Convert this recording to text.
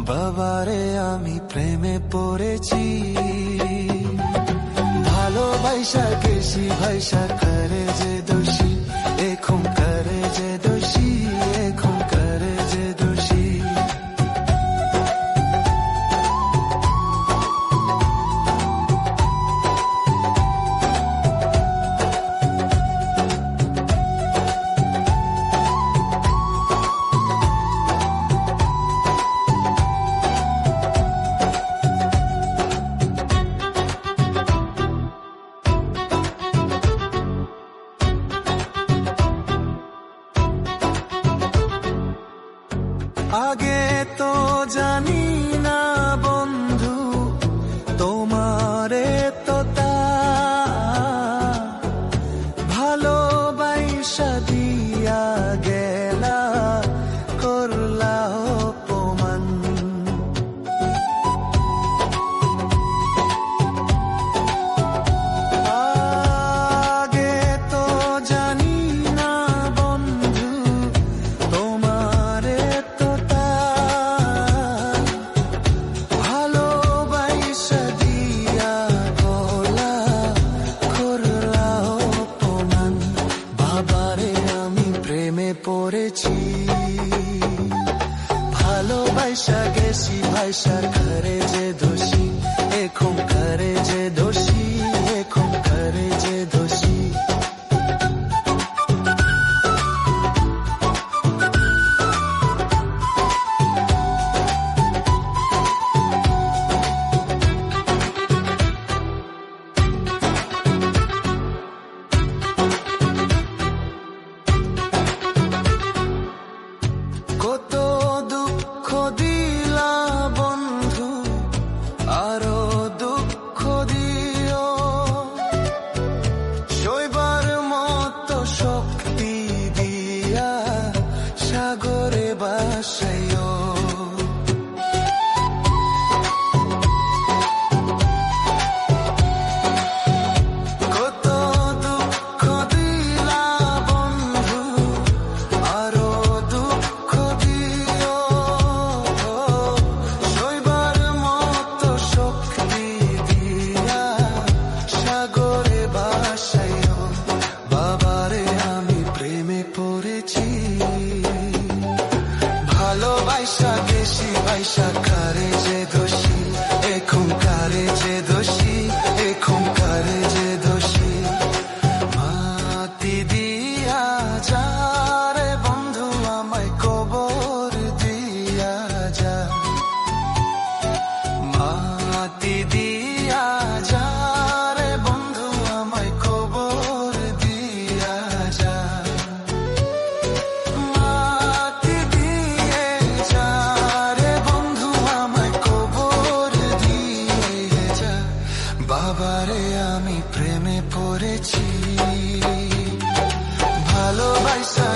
বাবারে আমি প্রেমে পড়েছি, ভালোবাসা গেছি ভাইসা করে যে দোষী, এখন করে যে দোষী, এখন করে যে দোষী। আগে তো জানি না বন্ধু তোমারে তো তা ভালোবাসা দিয়া গেলা করলা অপমান। আগে তো জানি না বন্ধু তোমারে তো ভালোবাসা দিয়া গলা করলা অপমান। বাবারে আমি প্রেমে পড়েছি, ভালোবাসা গেছি ভাইসা করে যে দোষী, এখন করে যে দোষী, এখন করে যে দোষী। কত দুঃখ দিলা বন্ধু, আরো দুঃখ দিও, সইবার মতো শক্তি দিয়া সাগরে বাসাইও। কত দুঃখ দিলা বন্ধু, আরো দুঃখ দিও, সইবার মতো শক্তি দিয়া সাগরে বাসাইও। বাবারে আমি প্রেমে পড়েছি, ভালোবাসা গেছি ভাইসা করে যে দোষী, এখন করে যে দোষী, এখন করে যে দোষী। মাটি দিয়া যা রে বন্ধু আমায় কবর দিয়া যা, মাটি দিয়া যা রে বন্ধু আমায় কবর দিয়া যা। মাটি দিয়ে যা রে বন্ধু আমায় কবর দিয়ে যা। বাবারে আমি প্রেমে পড়েছি, ভালোবাসা